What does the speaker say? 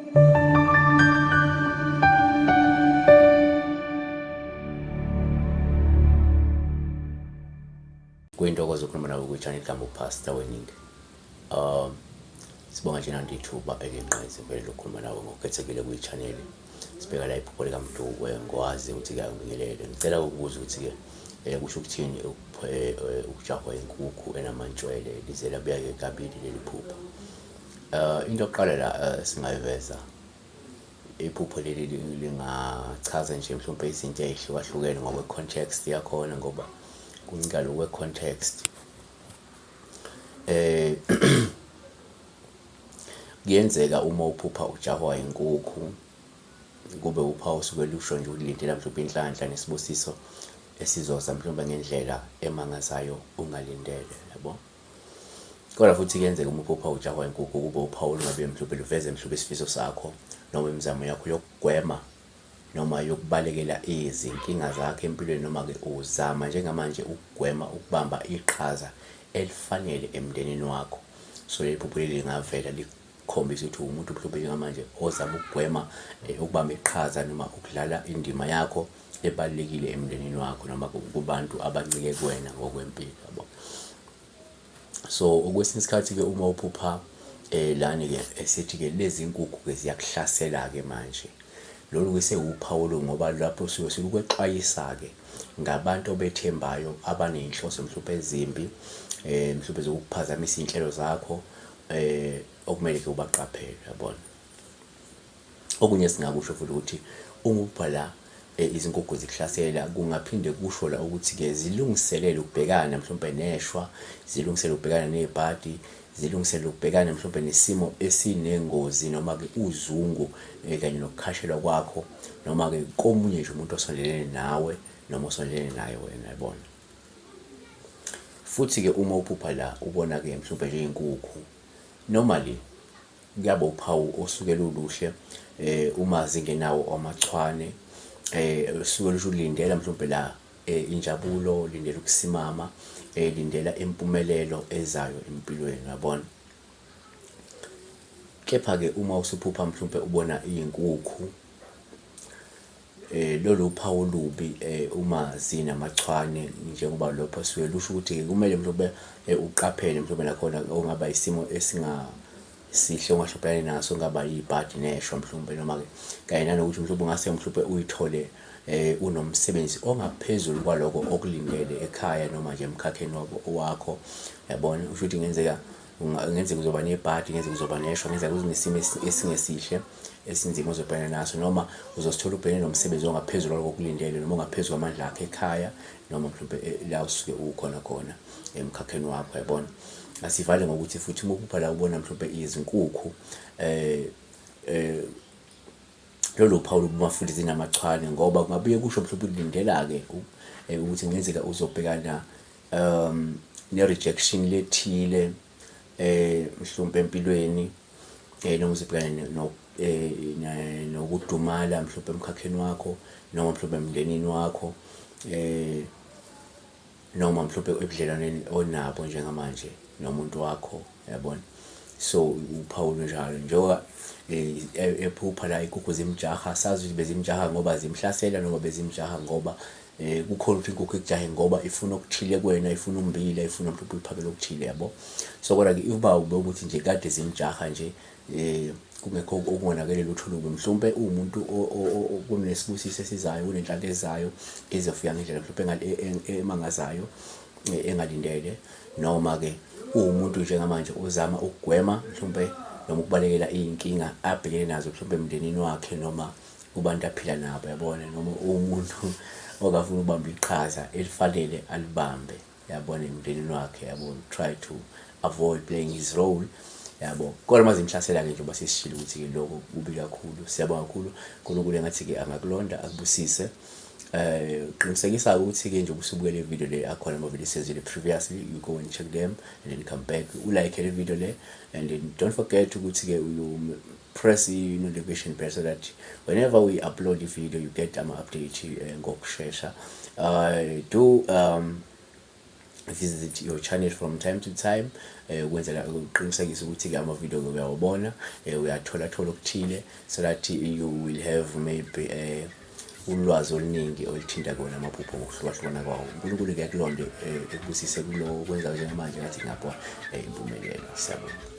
Kuyintokozo ukukhuluma nawe kwi-channel igama uPastor WeNingi. Sibonga nje nandi ithuba elinqayizivele vele lokukhuluma nawe ngokukhethekile kwi-channel. Sibheka la iphupho likaMntu ngwazi ukuthi-ke angibingelele. Ngicela ukubuza ukuthi-ke kusho ukuthini ukujahwa inkukhu enamantshwele lize labuya-ke kabili leli phupho. Into yokuqala la singayiveza iphupho leli lingachaza nje mhlawumbe izinto ezihlukahlukene ngokwe-context yakhona ngoba kuncikalo kwe-context. Kuyenzeka uma uphupha ujahwa inkukhu kube uphawu osuke lusho nje ulindela mhlawumbe inhlanhla nesibusiso esizoza mhlawumbe ngendlela emangazayo ungalindele, yabo. Kodwa futhi kuyenzeka uma uphupha ujahwa inkukhu kube uphawu olungabe mhlawumbe luveze mhlawumbe isifiso sakho noma imizamo yakho yokugwema noma yokubalekela izinkinga zakhe empilweni, noma-ke uzama njengamanje ukugwema ukubamba iqhaza elifanele emndenini wakho. So leli phupho leli lingavela likhombisa ukuthi umuntu mhlawumbe njengamanje ozama ukugwema ukubamba iqhaza noma ukudlala indima yakho ebalulekile emndenini wakho noma kubantu abancike kuwena ngokwempilo, yabo. So okwesinye isikhathi-ke uma uphupha lani-ke esithi-ke lezi nkukhu-ke ziyakuhlasela-ke manje, lolu kuse uphawu ngoba lapho suke silukwexwayisa-ke ngabantu obethembayo abaney'nhloso mhlawumbe ezimbi mhlawumbe zokuphazamisa iy'nhlelo zakho okumele-ke ubaqaphele, yabona. Okunye singakusho futhi ukuthi uma ubhala izinkukhu zikuhlasela kungaphinde kusho la ukuthi-ke zilungiselele ukubhekana mhlawumbe neshwa, zilungiselele ukubhekana nezibhadi, zilungiselele ukubhekana mhlawumbe nesimo esinengozi noma-ke uzungu kanye nokukhashelwa kwakho noma-ke komunye nje umuntu osondelene nawe noma osondelene naye wena, yabona. Futhi-ke uma uphupha la ubona-ke mhlawumbe nje iy'nkukhu normally kuyaba uphawu osuke luluhle uma zingenawo amachwane, suke lusho ulindela mhlawumbe la injabulo, lindela ukusimama, lindela impumelelo ezayo empilweni, yabona. Kepha-ke uma usuphupha mhlawumbe ubona iy'nkukhu lolu uphawu olubi uma zinamachwane njengoba lokho suke lusho ukuthi kumele mhlawumbe uqaphele mhlawumbe nakhona ongaba isimo esingasihle ongashobhekani naso, ongaba yibhadi neshwa mhlawumbe noma-ke kanye nanokuthi mhlawumbe ungase mhlawumbe uyithole unomsebenzi ongaphezulu kwaloko okulindele ekhaya noma nje emkhakheni wakho, yabona. Usho ukuthi ngenzeka uzoba nebhadi, ngenzeka uzoba neshwa, ngenzeka unesimo esingesihle esinzima uzobhekana naso, noma uzosithola ubhekene nomsebenzi ongaphezulu kwaloko okulindele noma ongaphezulu kwamandla akho ekhaya noma mhlawumbe la usuke ukhona emkhakheni wakho, yabona. Asivale ngokuthi futhi uma uphupha la ubona mhlawumbe izinkukhu lolu phawu uma futhi zinamachwane ngoba kungabuye kusho mhlawumbe ulindela-ke ukuthi ngenzeka uzobhekana ne-rejection lethile mhlawumbe empilweni noma uzobhekana nokudumala mhlawumbe emkhakheni wakho noma mhlawumbe emndenini wakho noma mhlawumbe ebudlelwaneni onabo njengamanje nomuntu wakho, yabona. So uphawu njalo njengoba ephupha la inkukhu zimjaha, sazi ukuthi bezimjaha ngoba zimhlasela noma bezimjaha ngoba kukhona ukuthi inkukhu ikujahe ngoba ifuna okuthile kuwena, ifuna ummbila, ifuna mhlawumbe uyiphakele okuthile, yabo. So kodwa-ke uba ube ukuthi nje kade zimjaha nje kungekho okungonakele lutho lubi, mhlawumbe uwumuntu kunesibusiso esizayo, kunenhlanhla ezayo ezofika ngendlela mhlawumbe emangazayo engalindele, noma-ke uwumuntu njengamanje uzama ukugwema mhlawumbe noma ukubalekela iy'nkinga abhekene nazo mhlawumbe emndenini wakhe noma kubantu aphila nabo, yabona. Noma uwumuntu ongafuna ukubamba iqhaza elifanele alibambe, yabona, emndenini wakhe, yabo. Try to avoid playing his role, yabo. Kodwa uma zimhlasela-ke njengoba sesishilo ukuthi-ke lokho kubi kakhulu. Siyabonga kakhulu uNkulunkulu engathi-ke angakulonda akubusise. Qinisekisa ukuthi-ke nje usubukele le video le akhona ama-video esenzile previously, you go and check them and then come back ulike le video le, and then don't forget ukuthi-ke you press i-notification bell so that whenever we upload a video you get ama-update ngokushesha. Do visit your channel from time to time, ukwenzela ukuqinisekisa ukuthi-ke ama-video uyawabona, uyathola okuthile, so that you will have maybe ulwazi oluningi oluthinta kona amaphupho ngokuhlukahlukana kwawo. uNkulunkulu-ke akulonde ekubusise kulo kwenza njengamanje ngathi ngapha impumelelo. Siyabonga.